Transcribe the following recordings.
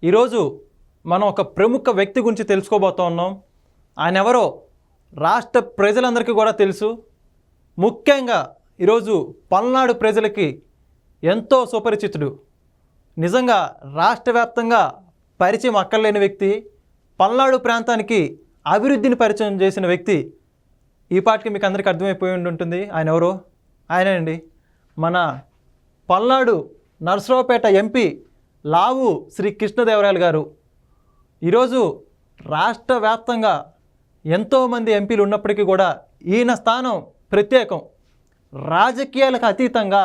ఈరోజు మనం ఒక ప్రముఖ వ్యక్తి గురించి తెలుసుకోబోతూ ఉన్నాం. ఆయన ఎవరో రాష్ట్ర ప్రజలందరికీ కూడా తెలుసు. ముఖ్యంగా ఈరోజు పల్నాడు ప్రజలకి ఎంతో సుపరిచితుడు. నిజంగా రాష్ట్ర వ్యాప్తంగా పరిచయం అక్కర్లేని వ్యక్తి, పల్నాడు ప్రాంతానికి అభివృద్ధిని పరిచయం చేసిన వ్యక్తి. ఈ పాటికి మీకు అందరికీ అర్థమైపోయి ఉంటుంది ఆయన ఎవరో. ఆయనండి మన పల్నాడు నరసరావుపేట ఎంపీ లావు శ్రీ కృష్ణదేవరాయలు గారు. ఈరోజు రాష్ట్ర వ్యాప్తంగా ఎంతోమంది ఎంపీలు ఉన్నప్పటికీ కూడా ఈయన స్థానం ప్రత్యేకం. రాజకీయాలకు అతీతంగా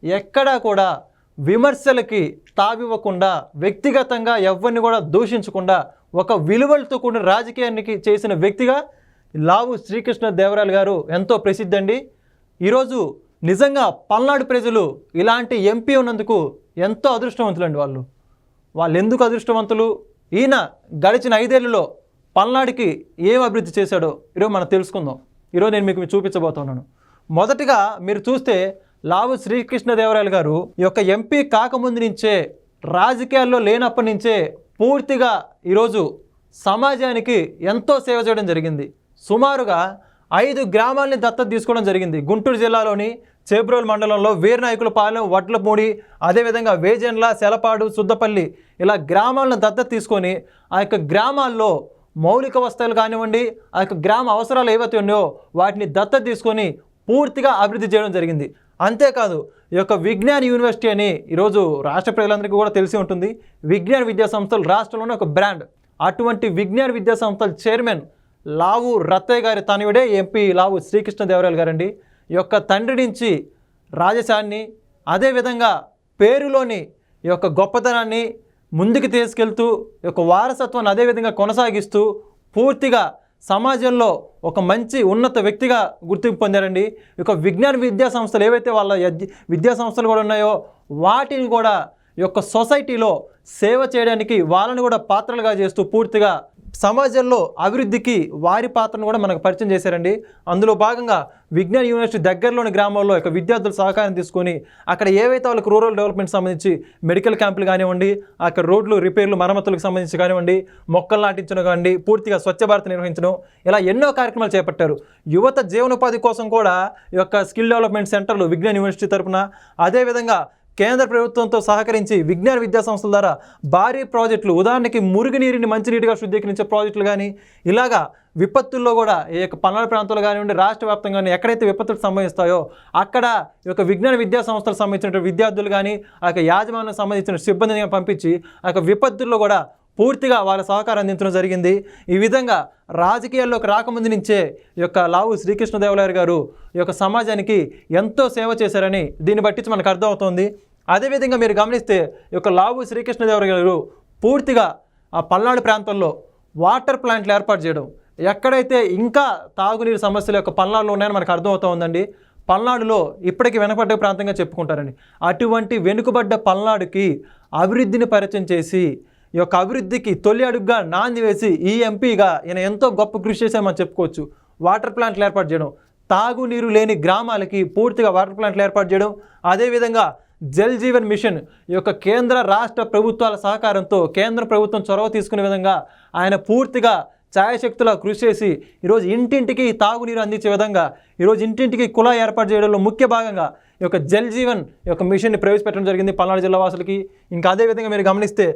ఎక్కడా కూడా విమర్శలకి తావివ్వకుండా, వ్యక్తిగతంగా ఎవరిని కూడా దూషించకుండా ఒక విలువలతో కూడిన రాజకీయానికి చేసిన వ్యక్తిగా లావు శ్రీకృష్ణదేవరాయలు గారు ఎంతో ప్రసిద్ధి అండి. ఈరోజు నిజంగా పల్నాడు ప్రజలు ఇలాంటి ఎంపీ ఉన్నందుకు ఎంతో అదృష్టవంతులండి. వాళ్ళు ఎందుకు అదృష్టవంతులు, ఈయన గడిచిన 5 ఏళ్లలో పల్నాడుకి ఏం అభివృద్ధి చేశాడో ఈరోజు మనం తెలుసుకుందాం. ఈరోజు నేను మీకు చూపించబోతున్నాను. మొదటిగా మీరు చూస్తే లావు శ్రీకృష్ణదేవరాయలు గారు ఈ యొక్క ఎంపీ కాకముందు నుంచే, రాజకీయాల్లో లేనప్పటి నుంచే పూర్తిగా ఈరోజు సమాజానికి ఎంతో సేవ చేయడం జరిగింది. సుమారుగా 5 గ్రామాలని దత్తత తీసుకోవడం జరిగింది. గుంటూరు జిల్లాలోని చేబ్రోలు మండలంలో వీరనాయకులపాలెం, వడ్లపూడి, అదేవిధంగా వేజెండ్ల, సెలపాడు, సుద్దపల్లి ఇలా గ్రామాలను దత్తత తీసుకొని ఆ యొక్క గ్రామాల్లో మౌలిక వసతులు కానివ్వండి, ఆ యొక్క గ్రామ అవసరాలు ఏవైతే ఉన్నాయో వాటిని దత్తత తీసుకొని పూర్తిగా అభివృద్ధి చేయడం జరిగింది. అంతేకాదు ఈ యొక్క విజ్ఞాన్ యూనివర్సిటీ అని ఈరోజు రాష్ట్ర ప్రజలందరికీ కూడా తెలిసి ఉంటుంది. విజ్ఞాన విద్యా సంస్థలు రాష్ట్రంలోనే ఒక బ్రాండ్. అటువంటి విజ్ఞాన విద్యా సంస్థల చైర్మన్ లావు రత్తయ్య గారి తనయుడే ఎంపీ లావు శ్రీకృష్ణదేవరాయలు గారండి. ఈ యొక్క తండ్రి నుంచి రాజశాన్ని, అదేవిధంగా పేరులోని ఈ యొక్క గొప్పతనాన్ని ముందుకు తీసుకెళ్తూ ఈ యొక్క వారసత్వాన్ని అదేవిధంగా కొనసాగిస్తూ పూర్తిగా సమాజంలో ఒక మంచి ఉన్నత వ్యక్తిగా గుర్తింపు పొందారండి. ఈ యొక్క విజ్ఞాన విద్యా సంస్థలు ఏవైతే వాళ్ళ విద్యా సంస్థలు కూడా ఉన్నాయో వాటిని కూడా ఈ యొక్క సొసైటీలో సేవ చేయడానికి వాళ్ళని కూడా పాత్రలుగా చేస్తూ పూర్తిగా సమాజంలో అభివృద్ధికి వారి పాత్రను కూడా మనకు పరిచయం చేశారండి. అందులో భాగంగా విజ్ఞాన యూనివర్సిటీ దగ్గరలోని గ్రామాల్లో యొక్క విద్యార్థుల సహకారం తీసుకొని అక్కడ ఏవైతే వాళ్ళకి రూరల్ డెవలప్మెంట్ సంబంధించి మెడికల్ క్యాంపులు కానివ్వండి, అక్కడ రోడ్లు రిపేర్లు మరమ్మతులకు సంబంధించి కానివ్వండి, మొక్కలు నాటించడం కానివ్వండి, పూర్తిగా స్వచ్ఛ భారత్ నిర్వహించడం, ఇలా ఎన్నో కార్యక్రమాలు చేపట్టారు. యువత జీవనోపాధి కోసం కూడా ఈ యొక్క స్కిల్ డెవలప్మెంట్ సెంటర్లు విజ్ఞాన యూనివర్సిటీ తరఫున, అదేవిధంగా కేంద్ర ప్రభుత్వంతో సహకరించి విజ్ఞాన విద్యా సంస్థల ద్వారా భారీ ప్రాజెక్టులు, ఉదాహరణకి మురుగునీరుని మంచినీటిగా శుద్ధీకరించే ప్రాజెక్టులు కానీ, ఇలాగా విపత్తుల్లో కూడా ఈ యొక్క పల్నాడు ప్రాంతాలు కానివ్వండి, రాష్ట్ర వ్యాప్తంగా ఎక్కడైతే విపత్తులు సంభవిస్తాయో అక్కడ ఈ యొక్క విజ్ఞాన విద్యా సంస్థలకు సంబంధించిన విద్యార్థులు కానీ, ఆ యొక్క యాజమాన్యం సంబంధించిన సిబ్బందిని పంపించి ఆ యొక్క విపత్తుల్లో కూడా పూర్తిగా వాళ్ళ సహకారం అందించడం జరిగింది. ఈ విధంగా రాజకీయాల్లోకి రాకముందు నుంచే ఈ యొక్క లావు శ్రీకృష్ణదేవరాయలు గారు ఈ యొక్క సమాజానికి ఎంతో సేవ చేశారని దీన్ని బట్టి మనకు అర్థమవుతుంది. అదేవిధంగా మీరు గమనిస్తే ఈ యొక్క లావు శ్రీకృష్ణదేవరాయలు గారు పూర్తిగా ఆ పల్నాడు ప్రాంతంలో వాటర్ ప్లాంట్లు ఏర్పాటు చేయడం, ఎక్కడైతే ఇంకా తాగునీరు సమస్యలు యొక్క పల్నాడులో ఉన్నాయని మనకు అర్థమవుతూ ఉందండి. పల్నాడులో ఇప్పటికీ వెనుకబడ్డ ప్రాంతంగా చెప్పుకుంటారండి. అటువంటి వెనుకబడ్డ పల్నాడుకి అభివృద్ధిని పరిచయం చేసి ఈ యొక్క అభివృద్ధికి తొలి అడుగుగా నాంది వేసి ఈ ఎంపీగా ఈయన ఎంతో గొప్ప కృషి చేశామని చెప్పుకోవచ్చు. వాటర్ ప్లాంట్లు ఏర్పాటు చేయడం, తాగునీరు లేని గ్రామాలకి పూర్తిగా వాటర్ ప్లాంట్లు ఏర్పాటు చేయడం, అదేవిధంగా జల్ జీవన్ మిషన్ ఈ యొక్క కేంద్ర రాష్ట్ర ప్రభుత్వాల సహకారంతో కేంద్ర ప్రభుత్వం చొరవ తీసుకునే విధంగా ఆయన పూర్తిగా ఛాయశక్తులా కృషి చేసి ఈరోజు ఇంటింటికి తాగునీరు అందించే విధంగా ఈరోజు ఇంటింటికి కుళాయి ఏర్పాటు చేయడంలో ముఖ్య భాగంగా ఈ యొక్క జల్ జీవన్ ఈ యొక్క మిషన్ని ప్రవేశపెట్టడం జరిగింది పల్నాడు జిల్లా వాసులకి. ఇంకా అదేవిధంగా మీరు గమనిస్తే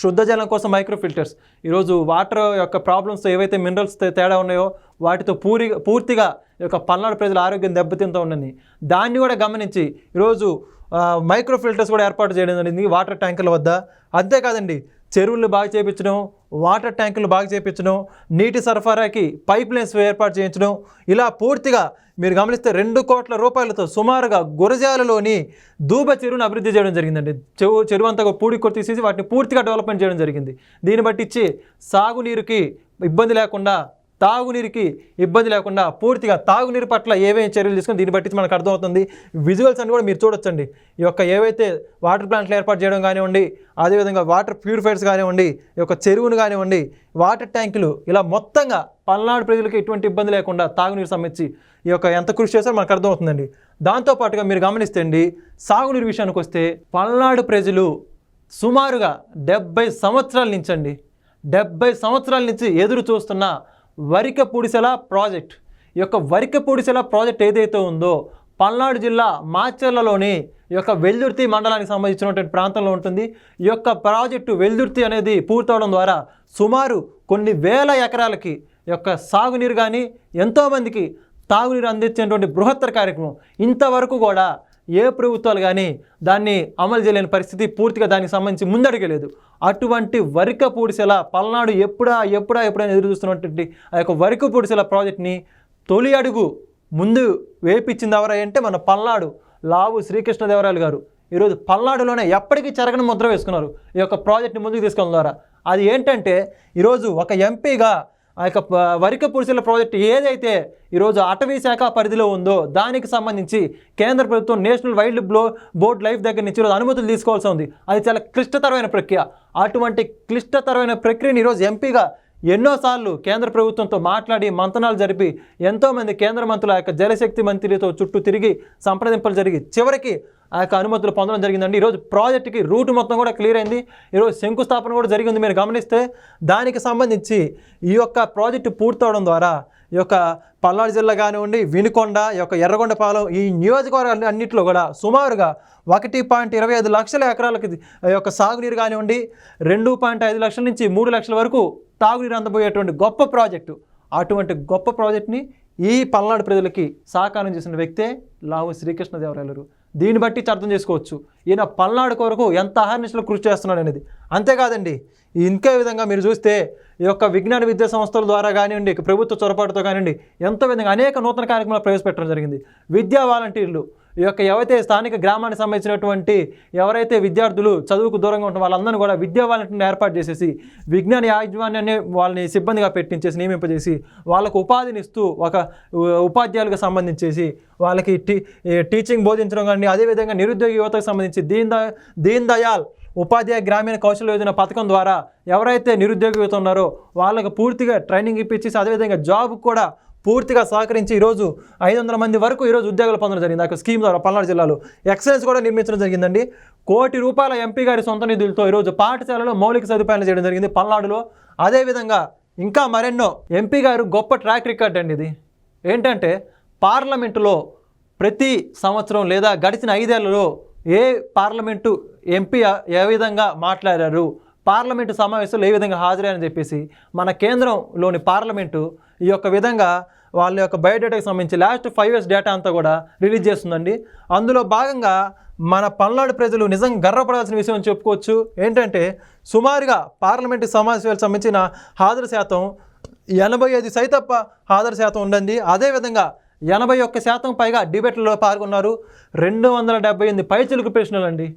శుద్ధ జలం కోసం మైక్రో ఫిల్టర్స్, ఈరోజు వాటర్ యొక్క ప్రాబ్లమ్స్ ఏవైతే మినరల్స్ తేడా ఉన్నాయో వాటితో పూర్తిగా ఈ యొక్క పల్నాడు ప్రజల ఆరోగ్యం దెబ్బతింటూ ఉన్నది. దాన్ని కూడా గమనించి ఈరోజు మైక్రో ఫిల్టర్స్ కూడా ఏర్పాటు చేయడం జరిగింది వాటర్ ట్యాంకుల వద్ద. అంతేకాదండి, చెరువులు బాగా చేయించడం, వాటర్ ట్యాంకులు బాగా చేయించడం, నీటి సరఫరాకి పైప్ లైన్స్ ఏర్పాటు చేయించడం, ఇలా పూర్తిగా మీరు గమనిస్తే 2 కోట్ల రూపాయలతో సుమారుగా గురజాలలోని దూబ చెరువును అభివృద్ధి చేయడం జరిగిందండి. చెరువు అంతా పూడికొట్టి తీసేసి వాటిని పూర్తిగా డెవలప్మెంట్ చేయడం జరిగింది. దీన్ని బట్టి ఇచ్చి సాగునీరుకి ఇబ్బంది లేకుండా, తాగునీరుకి ఇబ్బంది లేకుండా పూర్తిగా తాగునీరు పట్ల ఏమేమి చర్యలు తీసుకుని దీన్ని బట్టి మనకు అర్థమవుతుంది. విజువల్స్ అని కూడా మీరు చూడొచ్చండి. ఈ యొక్క ఏవైతే వాటర్ ప్లాంట్లు ఏర్పాటు చేయడం కానివ్వండి, అదేవిధంగా వాటర్ ప్యూరిఫైర్స్ కానివ్వండి, ఈ యొక్క చెరువును కానివ్వండి, వాటర్ ట్యాంకులు, ఇలా మొత్తంగా పల్నాడు ప్రజలకు ఎటువంటి ఇబ్బంది లేకుండా తాగునీరు సంబంధించి ఈ యొక్క ఎంత కృషి చేస్తారో మనకు అర్థమవుతుందండి. దాంతోపాటుగా మీరు గమనిస్తే అండి, సాగునీరు విషయానికి వస్తే పల్నాడు ప్రజలు సుమారుగా 70 సంవత్సరాల నుంచి అండి 70 సంవత్సరాల నుంచి ఎదురు చూస్తున్న వరికపూడిసెల ప్రాజెక్ట్. ఈ యొక్క వరికపూడిసెల ప్రాజెక్ట్ ఏదైతే ఉందో పల్నాడు జిల్లా మాచర్లలోని ఈ యొక్క వెల్దుర్తి మండలానికి సంబంధించినటువంటి ప్రాంతంలో ఉంటుంది. ఈ యొక్క ప్రాజెక్టు వెల్దుర్తి అనేది పూర్తవడం ద్వారా సుమారు కొన్ని వేల ఎకరాలకి ఈ యొక్క సాగునీరు కానీ ఎంతోమందికి తాగునీరు అందించేటువంటి బృహత్తర కార్యక్రమం. ఇంతవరకు కూడా ఏ ప్రభుత్వాలు కానీ దాన్ని అమలు చేయలేని పరిస్థితి, పూర్తిగా దానికి సంబంధించి ముందడగలేదు. అటువంటి వరికపూడిసెల పల్నాడు ఎప్పుడైనా ఎదురు చూస్తున్నటువంటి ఆ యొక్క వరికపూడిసెల ప్రాజెక్ట్ని తొలి అడుగు ముందు వేపించింది ఎవరై అంటే మన పల్నాడు లావు శ్రీకృష్ణదేవరాయలు గారు. ఈరోజు పల్నాడులోనే ఎప్పటికీ చెరగని ముద్ర వేసుకున్నారు ఈ యొక్క ప్రాజెక్ట్ని ముందుకు తీసుకెళ్ళడం ద్వారా. అది ఏంటంటే ఈరోజు ఒక ఎంపీగా ఆ యొక్క వరికపూడిసెల ప్రాజెక్టు ఏదైతే ఈరోజు అటవీ శాఖ పరిధిలో ఉందో దానికి సంబంధించి కేంద్ర ప్రభుత్వం నేషనల్ వైల్డ్ బోర్డ్ లైఫ్ దగ్గర నుంచి ఈరోజు అనుమతులు తీసుకోవాల్సి ఉంది. అది చాలా క్లిష్టతరమైన ప్రక్రియ. అటువంటి క్లిష్టతరమైన ప్రక్రియని ఈరోజు ఎంపీగా ఎన్నోసార్లు కేంద్ర ప్రభుత్వంతో మాట్లాడి మంతనాలు జరిపి ఎంతోమంది కేంద్ర మంత్రుల యొక్క జలశక్తి మంత్రితో చుట్టూ తిరిగి సంప్రదింపులు జరిగి చివరికి ఆ యొక్క అనుమతులు పొందడం జరిగిందండి. ఈరోజు ప్రాజెక్టుకి రూట్ మొత్తం కూడా క్లియర్ అయింది. ఈరోజు శంకుస్థాపన కూడా జరిగింది. మీరు గమనిస్తే దానికి సంబంధించి ఈ యొక్క ప్రాజెక్టు పూర్తవడం ద్వారా ఈ యొక్క పల్నాడు జిల్లా కానివ్వండి, వినుకొండ, ఈ యొక్క ఎర్రగొండపాలెం ఈ నియోజకవర్గాలు అన్నింటిలో కూడా సుమారుగా 1.25 లక్షల ఎకరాలకి ఈ యొక్క సాగునీరు కానివ్వండి, 2.5 లక్షల నుంచి 3 లక్షల వరకు తాగునీరు అందబోయేటువంటి గొప్ప ప్రాజెక్టు. అటువంటి గొప్ప ప్రాజెక్ట్ని ఈ పల్నాడు ప్రజలకి సాకారం చేసిన వ్యక్తే లావు శ్రీకృష్ణదేవరాయలు. దీన్ని బట్టి అర్థం చేసుకోవచ్చు ఈయన పల్నాడు కొరకు ఎంత అహర్నిశలు కృషి చేస్తున్నాడు అనేది. అంతేకాదండి, ఇంకే విధంగా మీరు చూస్తే ఈ యొక్క విజ్ఞాన విద్యా సంస్థల ద్వారా కానివ్వండి, ప్రభుత్వ చొరబాటుతో కానివ్వండి, ఎంతో విధంగా అనేక నూతన కార్యక్రమాలు ప్రవేశపెట్టడం జరిగింది. విద్యా వాలంటీర్లు ఈ యొక్క ఎవరైతే స్థానిక గ్రామానికి సంబంధించినటువంటి ఎవరైతే విద్యార్థులు చదువుకు దూరంగా ఉంటున్న వాళ్ళందరినీ కూడా విద్యా వాలంటీర్ని ఏర్పాటు చేసేసి విజ్ఞాన యాజమాన్యాన్ని వాళ్ళని సిబ్బందిగా పెట్టించేసి నియమింపజేసి వాళ్ళకు ఉపాధిని ఇస్తూ ఒక ఉపాధ్యాయులకు సంబంధించేసి వాళ్ళకి టీచింగ్ బోధించడం కానీ, అదేవిధంగా నిరుద్యోగ యువతకు సంబంధించి దీన్ దయాల్ ఉపాధ్యాయ గ్రామీణ కౌశల్య యోజన పథకం ద్వారా ఎవరైతే నిరుద్యోగ యువత ఉన్నారో వాళ్ళకు పూర్తిగా ట్రైనింగ్ ఇప్పించేసి అదేవిధంగా జాబ్ కూడా పూర్తిగా సహకరించి ఈరోజు 500 మంది వరకు ఈరోజు ఉద్యోగాలు పొందడం జరిగింది. ఆ స్కీమ్ ద్వారా పల్నాడు జిల్లాలో ఎక్సలెన్స్ కూడా నిర్మించడం జరిగిందండి. ₹1 కోటి ఎంపీ గారి సొంత నిధులతో ఈరోజు పాఠశాలలో మౌలిక సదుపాయాలు చేయడం జరిగింది పల్నాడులో. అదేవిధంగా ఇంకా మరెన్నో ఎంపీ గారు గొప్ప ట్రాక్ రికార్డ్ అండి ఇది. ఏంటంటే పార్లమెంటులో ప్రతి సంవత్సరం లేదా గడిచిన 5 ఏళ్లలో ఏ పార్లమెంటు ఎంపీ ఏ విధంగా మాట్లాడారు, పార్లమెంటు సమావేశాలు ఏ విధంగా హాజరని చెప్పేసి మన కేంద్రంలోని పార్లమెంటు ఈ యొక్క విధంగా వాళ్ళ యొక్క బయోడేటాకి సంబంధించి లాస్ట్ 5 years డేటా అంతా కూడా రిలీజ్ చేస్తుందండి. అందులో భాగంగా మన పల్నాడు ప్రజలు నిజంగా గర్వపడాల్సిన విషయం అని చెప్పుకోవచ్చు. ఏంటంటే సుమారుగా పార్లమెంటు సమావేశాలకు సంబంధించిన హాజరు శాతం 85% హాజరు శాతం ఉండండి. అదేవిధంగా 81% పైగా డిబేట్లలో పాల్గొన్నారు. 278 పైచిలుకు ప్రశ్నలు అండి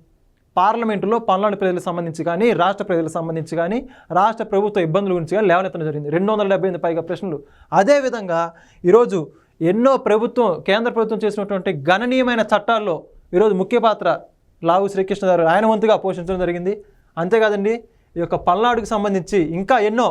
పార్లమెంటులో పల్నాడు ప్రజలకు సంబంధించి కానీ, రాష్ట్ర ప్రజలకు సంబంధించి కానీ, రాష్ట్ర ప్రభుత్వ ఇబ్బందుల గురించి కానీ లేవనెత్తడం జరిగింది. 278 పైగా ప్రశ్నలు. అదేవిధంగా ఈరోజు ఎన్నో కేంద్ర ప్రభుత్వం చేసినటువంటి గణనీయమైన చట్టాల్లో ఈరోజు ముఖ్య పాత్ర లావు శ్రీకృష్ణదేవరాయలు ఆయన వంతుగా పోషించడం జరిగింది. అంతేకాదండి, ఈ యొక్క పల్నాడుకు సంబంధించి ఇంకా ఎన్నో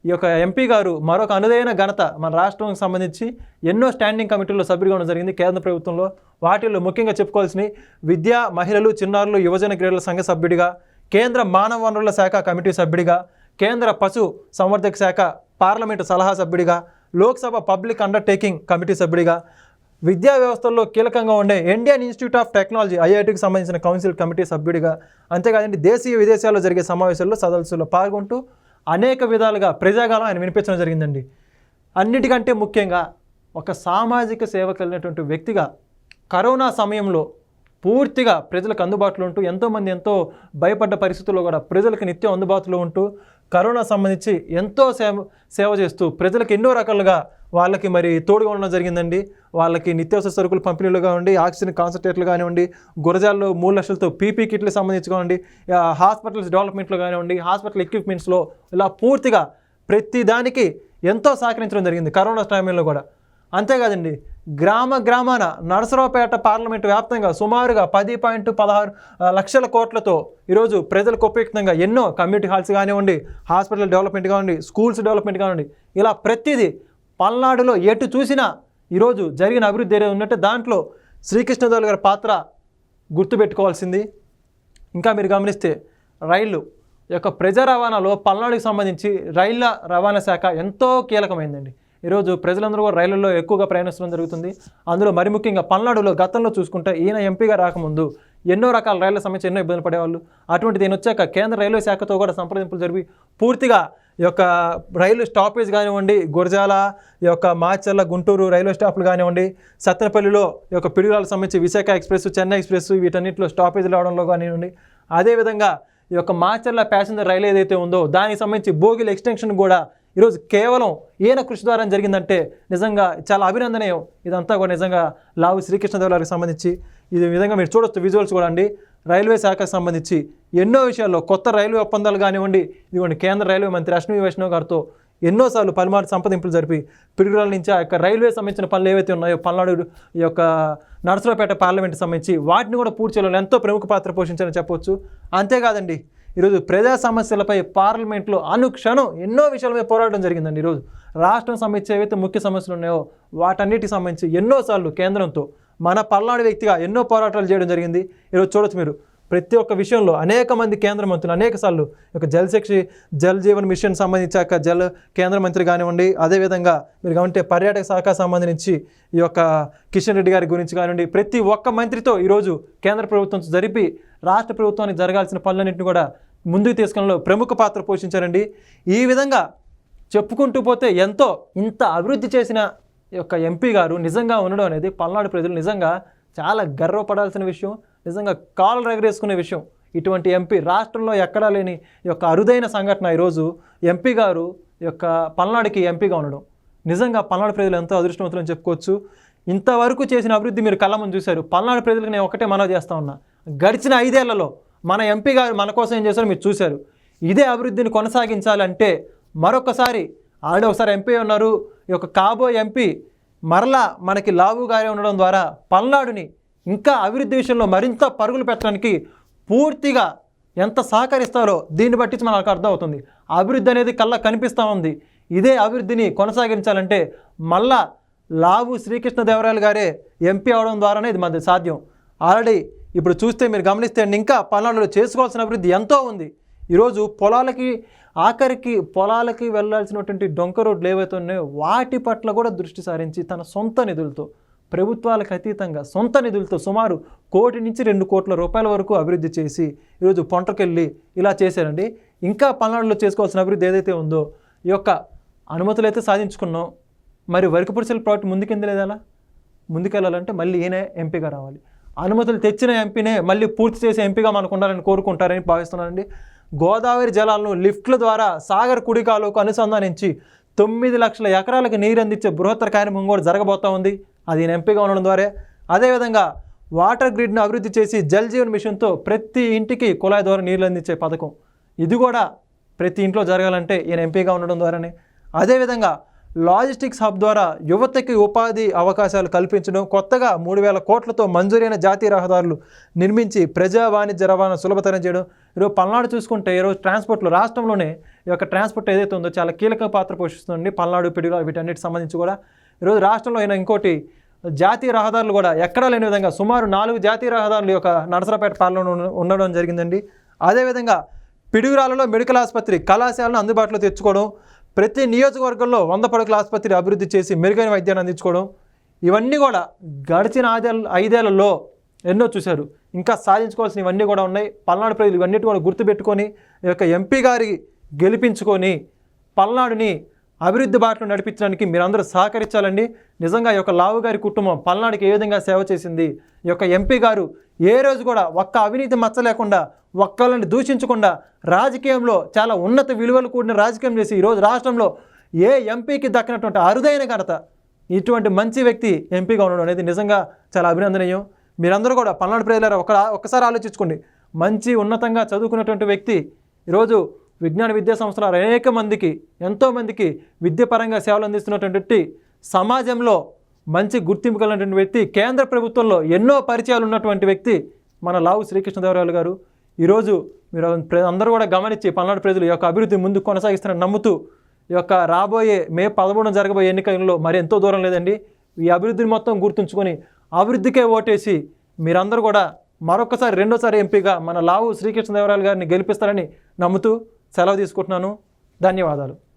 ఈ యొక్క ఎంపీ గారు మరొక అనుదైన ఘనత మన రాష్ట్రానికి సంబంధించి ఎన్నో స్టాండింగ్ కమిటీల్లో సభ్యుడిగా ఉండడం జరిగింది కేంద్ర ప్రభుత్వంలో. వాటిల్లో ముఖ్యంగా చెప్పుకోవాల్సిన విద్యా, మహిళలు, చిన్నారులు, యువజన క్రీడల సంఘ సభ్యుడిగా, కేంద్ర మానవ వనరుల శాఖ కమిటీ సభ్యుడిగా, కేంద్ర పశు సంవర్ధక శాఖ పార్లమెంటు సలహా సభ్యుడిగా, లోక్సభ పబ్లిక్ అండర్టేకింగ్ కమిటీ సభ్యుడిగా, విద్యా వ్యవస్థల్లో కీలకంగా ఉండే ఇండియన్ ఇన్స్టిట్యూట్ ఆఫ్ టెక్నాలజీ ఐఐటికి సంబంధించిన కౌన్సిల్ కమిటీ సభ్యుడిగా, అంతేకాదండి దేశీయ విదేశాల్లో జరిగే సమావేశాల్లో సదస్సుల్లో పాల్గొంటూ అనేక విధాలుగా ప్రజాగాలం ఆయన వినిపించడం జరిగిందండి. అన్నిటికంటే ముఖ్యంగా ఒక సామాజిక సేవ కలిగినటువంటి వ్యక్తిగా కరోనా సమయంలో పూర్తిగా ప్రజలకు అందుబాటులో ఉంటూ ఎంతోమంది ఎంతో భయపడ్డ పరిస్థితుల్లో కూడా ప్రజలకు నిత్యం అందుబాటులో ఉంటూ కరోనా సంబంధించి ఎంతో సేవ చేస్తూ ప్రజలకు ఎన్నో రకాలుగా వాళ్ళకి మరి తోడుగా ఉండడం జరిగిందండి. వాళ్ళకి నిత్యావసర సరుకులు పంపిణీలు కానివ్వండి, ఆక్సిజన్ కాన్సన్ట్రేట్లు కానివ్వండి, గురజాల్లో 3 లక్షలతో పీపీ కిట్లు సంబంధించి కానివ్వండి, హాస్పిటల్స్ డెవలప్మెంట్లో కానివ్వండి, హాస్పిటల్ ఎక్విప్మెంట్స్లో ఇలా పూర్తిగా ప్రతి దానికి ఎంతో సహకరించడం జరిగింది కరోనా టైంలో కూడా. అంతేకాదండి, గ్రామాన నరసరావుపేట పార్లమెంటు వ్యాప్తంగా సుమారుగా 10.16 లక్షల కోట్లతో ఈరోజు ప్రజలకు ఉపయుక్తంగా ఎన్నో కమ్యూనిటీ హాల్స్ కానివ్వండి, హాస్పిటల్ డెవలప్మెంట్ కానివ్వండి, స్కూల్స్ డెవలప్మెంట్ కానివ్వండి, ఇలా ప్రతిదీ పల్నాడులో ఎటు చూసినా ఈరోజు జరిగిన అభివృద్ధి ఏదైనా ఉన్నట్టే దాంట్లో శ్రీకృష్ణదేవరాయలు గారి పాత్ర గుర్తుపెట్టుకోవాల్సింది. ఇంకా మీరు గమనిస్తే రైళ్లు ఈ యొక్క ప్రజా రవాణాలో పల్నాడుకి సంబంధించి రైళ్ల రవాణా శాఖ ఎంతో కీలకమైందండి. ఈరోజు ప్రజలందరూ కూడా రైళ్లలో ఎక్కువగా ప్రయాణించడం జరుగుతుంది. అందులో మరి ముఖ్యంగా పల్నాడులో గతంలో చూసుకుంటే ఈయన ఎంపీగా రాకముందు ఎన్నో రకాల రైళ్ల సమస్య ఎన్నో ఇబ్బందులు పడేవాళ్ళు. అటువంటిది ఈయన వచ్చాక కేంద్ర రైల్వే శాఖతో కూడా సంప్రదింపులు జరిపి పూర్తిగా ఈ యొక్క రైలు స్టాపేజ్ కానివ్వండి, గురజాల, ఈ యొక్క మాచర్ల, గుంటూరు రైల్వే స్టాప్లు కానివ్వండి, సత్తెనపల్లిలో ఈ యొక్క పిడుగురాలకు సంబంధించి విశాఖ ఎక్స్ప్రెస్, చెన్నై ఎక్స్ప్రెస్ వీటన్నిటిలో స్టాపేజ్లు రావడంలో కానివ్వండి, అదేవిధంగా ఈ యొక్క మాచర్ల ప్యాసింజర్ రైలు ఏదైతే ఉందో దానికి సంబంధించి బోగిల ఎక్స్టెన్షన్ కూడా ఈరోజు కేవలం ఈయన కృషి ద్వారా జరిగిందంటే నిజంగా చాలా అభినందనీయం. ఇదంతా కూడా నిజంగా లావు శ్రీకృష్ణదేవరాయలకు సంబంధించి ఈ విధంగా మీరు చూడొచ్చు విజువల్స్ కూడా అండి. రైల్వే శాఖకు సంబంధించి ఎన్నో విషయాల్లో కొత్త రైల్వే ఒప్పందాలు కానివ్వండి, ఇదిగోండి కేంద్ర రైల్వే మంత్రి అశ్విని వైష్ణవ్ గారితో ఎన్నోసార్లు పలుమారు సంప్రదింపులు జరిపి పిడుగురాల నుంచి ఆ యొక్క రైల్వే సంబంధించిన పనులు ఏవైతే ఉన్నాయో పల్నాడు ఈ యొక్క నరసరావుపేట పార్లమెంట్కి సంబంధించి వాటిని కూడా పూర్తి చేయాలని ఎంతో ప్రముఖ పాత్ర పోషించాలని చెప్పవచ్చు. అంతేకాదండి, ఈరోజు ప్రజా సమస్యలపై పార్లమెంట్లో అనుక్షణం ఎన్నో విషయాలపై పోరాటం జరిగిందండి. ఈరోజు రాష్ట్రం సంబంధించి ఏవైతే ముఖ్య సమస్యలు ఉన్నాయో వాటన్నిటికి సంబంధించి ఎన్నోసార్లు కేంద్రంతో మన పల్నాడు వ్యక్తిగా ఎన్నో పోరాటాలు చేయడం జరిగింది. ఈరోజు చూడొచ్చు మీరు ప్రతి ఒక్క విషయంలో అనేక మంది కేంద్ర మంత్రులు అనేక సార్లు ఒక జల్ జీవన్ మిషన్ సంబంధించాక కేంద్ర మంత్రి కానివ్వండి, అదేవిధంగా మీరు గమనింటే పర్యాటక శాఖ సంబంధించి ఈ యొక్క కిషన్ రెడ్డి గారి గురించి కానివ్వండి, ప్రతి ఒక్క మంత్రితో ఈరోజు కేంద్ర ప్రభుత్వం జరిపి రాష్ట్ర ప్రభుత్వానికి జరగాల్సిన పనులన్నింటినీ కూడా ముందుకు తీసుకెళ్ళడంలో ప్రముఖ పాత్ర పోషించారండి. ఈ విధంగా చెప్పుకుంటూ పోతే ఇంత అభివృద్ధి చేసిన ఈ యొక్క ఎంపీ గారు నిజంగా ఉండడం అనేది పల్నాడు ప్రజలు నిజంగా చాలా గర్వపడాల్సిన విషయం, నిజంగా కాళ్ళు ఎగరేసుకునే విషయం. ఇటువంటి ఎంపీ రాష్ట్రంలో ఎక్కడా లేని ఈ యొక్క అరుదైన సంఘటన ఈరోజు ఎంపీ గారు ఈ యొక్క పల్నాడుకి ఎంపీగా ఉండడం. నిజంగా పల్నాడు ప్రజలు ఎంతో అదృష్టవంతులని చెప్పుకోవచ్చు. ఇంతవరకు చేసిన అభివృద్ధి మీరు కళ్ళ ముందు చూశారు. పల్నాడు ప్రజలకు నేను ఒకటే మనవి చేస్తా ఉన్నా, గడిచిన 5 ఏళ్లలో మన ఎంపీ గారు మన కోసం ఏం చేశారో మీరు చూశారు. ఇదే అభివృద్ధిని కొనసాగించాలంటే మరొకసారి ఆల్రెడీ ఒకసారి ఎంపీ ఉన్నారు, ఈ యొక్క కాబోయే ఎంపీ మరలా మనకి లావు గారే ఉండడం ద్వారా పల్నాడుని ఇంకా అభివృద్ధి విషయంలో మరింత పరుగులు పెట్టడానికి పూర్తిగా ఎంత సహకరిస్తారో దీన్ని బట్టి మనకు అర్థమవుతుంది. అభివృద్ధి అనేది కళ్ళ కనిపిస్తూ ఉంది. ఇదే అభివృద్ధిని కొనసాగించాలంటే మళ్ళా లావు శ్రీకృష్ణదేవరాయలు గారే ఎంపీ అవడం ద్వారానే ఇది మనది సాధ్యం. ఆల్రెడీ ఇప్పుడు చూస్తే మీరు గమనిస్తే ఇంకా పల్నాడులో చేసుకోవాల్సిన అభివృద్ధి ఎంతో ఉంది. ఈరోజు ఆఖరికి పొలాలకి వెళ్ళాల్సినటువంటి డొంక రోడ్లు ఏవైతే ఉన్నాయో వాటి పట్ల కూడా దృష్టి సారించి తన సొంత నిధులతో, ప్రభుత్వాలకు అతీతంగా సొంత నిధులతో సుమారు 1 కోటి నుంచి 2 కోట్ల రూపాయల వరకు అభివృద్ధి చేసి ఈరోజు పొంటకెళ్ళి ఇలా చేశారండి. ఇంకా పల్నాడులో చేసుకోవాల్సిన అభివృద్ధి ఏదైతే ఉందో ఈ యొక్క అనుమతులు అయితే సాధించుకున్నాం. మరి వరకపుడిసెల ప్రాజెక్టు ముందుకెళ్ళాలంటే మళ్ళీ ఈయనే ఎంపీగా రావాలి. అనుమతులు తెచ్చిన ఎంపీనే మళ్ళీ పూర్తి చేసే ఎంపీగా మనకు ఉండాలని కోరుకుంటారని భావిస్తున్నానండి. గోదావరి జలాలను లిఫ్ట్ల ద్వారా సాగర్ కుడికాలుకు అనుసంధానించి 9 లక్షల ఎకరాలకు నీరు అందించే బృహత్తర కార్యక్రమం కూడా జరగబోతూ ఉంది. అది ఎంపీగా ఉండడం ద్వారా. అదేవిధంగా వాటర్ గ్రిడ్ను అభివృద్ధి చేసి జల్ జీవన్ మిషన్తో ప్రతి ఇంటికి కుళాయి ద్వారా నీళ్ళు అందించే పథకం, ఇది కూడా ప్రతి ఇంట్లో జరగాలంటే ఈయన ఎంపీగా ఉండడం ద్వారానే. అదేవిధంగా లాజిస్టిక్స్ హబ్ ద్వారా యువతకి ఉపాధి అవకాశాలు కల్పించడం, కొత్తగా 3,000 కోట్లతో మంజూరైన జాతీయ రహదారులు నిర్మించి ప్రజా వాణిజ్య రవాణా సులభతరం చేయడం. ఈరోజు పల్నాడు చూసుకుంటే ఈరోజు ట్రాన్స్పోర్ట్లో రాష్ట్రంలోనే ఈ యొక్క ట్రాన్స్పోర్ట్ ఏదైతే ఉందో చాలా కీలక పాత్ర పోషిస్తుంది. పల్నాడు, పిడుగురాలు వీటన్నిటికి సంబంధించి కూడా ఈరోజు రాష్ట్రంలో అయినా ఇంకోటి జాతీయ రహదారులు కూడా ఎక్కడా లేని విధంగా సుమారు 4 జాతీయ రహదారులు యొక్క నరసరావుపేట పాలనలో ఉండడం జరిగిందండి. అదేవిధంగా పిడుగురాలలో మెడికల్ ఆసుపత్రి కళాశాలను అందుబాటులో తెచ్చుకోవడం, ప్రతి నియోజకవర్గంలో 100 పడకల ఆసుపత్రి అభివృద్ధి చేసి మెరుగైన వైద్యాన్ని అందించుకోవడం, ఇవన్నీ కూడా గడిచిన 5 ఏళ్లలో ఎన్నో చూశారు. ఇంకా సాధించుకోవాల్సిన ఇవన్నీ కూడా ఉన్నాయి. పల్నాడు ప్రజలు ఇవన్నిటి కూడా గుర్తుపెట్టుకొని ఈ యొక్క ఎంపీ గారి గెలిపించుకొని పల్నాడుని అభివృద్ధి బాటలో నడిపించడానికి మీరందరూ సహకరించాలండి. నిజంగా ఈ యొక్క లావు గారి కుటుంబం పల్నాడుకి ఏ విధంగా సేవ చేసింది, ఈ యొక్క ఎంపీ గారు ఏ రోజు కూడా ఒక్క అవినీతి మచ్చ లేకుండా, ఒక్కళ్ళని దూషించకుండా రాజకీయంలో చాలా ఉన్నత విలువలు కూడిన రాజకీయం చేసి ఈరోజు రాష్ట్రంలో ఏ ఎంపీకి దక్కినటువంటి అరుదైన ఘనత, ఇటువంటి మంచి వ్యక్తి ఎంపీగా ఉండడం అనేది నిజంగా చాలా అభినందనీయం. మీరందరూ కూడా పల్నాడు ప్రజలారా ఒక్కసారి ఆలోచించుకోండి. మంచి ఉన్నతంగా చదువుకున్నటువంటి వ్యక్తి ఈరోజు విజ్ఞాన విద్యా సంస్థల అనేక మందికి, ఎంతోమందికి విద్యాపరంగా సేవలు అందిస్తున్నటువంటి సమాజంలో మంచి గుర్తింపు కలిగినటువంటి వ్యక్తి, కేంద్ర ప్రభుత్వంలో ఎన్నో పరిచయాలు ఉన్నటువంటి వ్యక్తి మన లావు శ్రీకృష్ణదేవరాయలు గారు. ఈరోజు మీరు అందరూ కూడా గమనించి పల్నాడు ప్రజలు ఈ యొక్క అభివృద్ధి ముందుకు కొనసాగిస్తారని నమ్ముతూ ఈ యొక్క రాబోయే మే 13 జరగబోయే ఎన్నికల్లో మరి ఎంతో దూరం లేదండి. ఈ అభివృద్ధిని మొత్తం గుర్తుంచుకొని అభివృద్ధికే ఓటేసి మీరందరూ కూడా మరొకసారి రెండోసారి ఎంపీగా మన లావు శ్రీకృష్ణదేవరాయలు గారిని గెలిపిస్తారని నమ్ముతూ సెలవు తీసుకుంటున్నాను. ధన్యవాదాలు.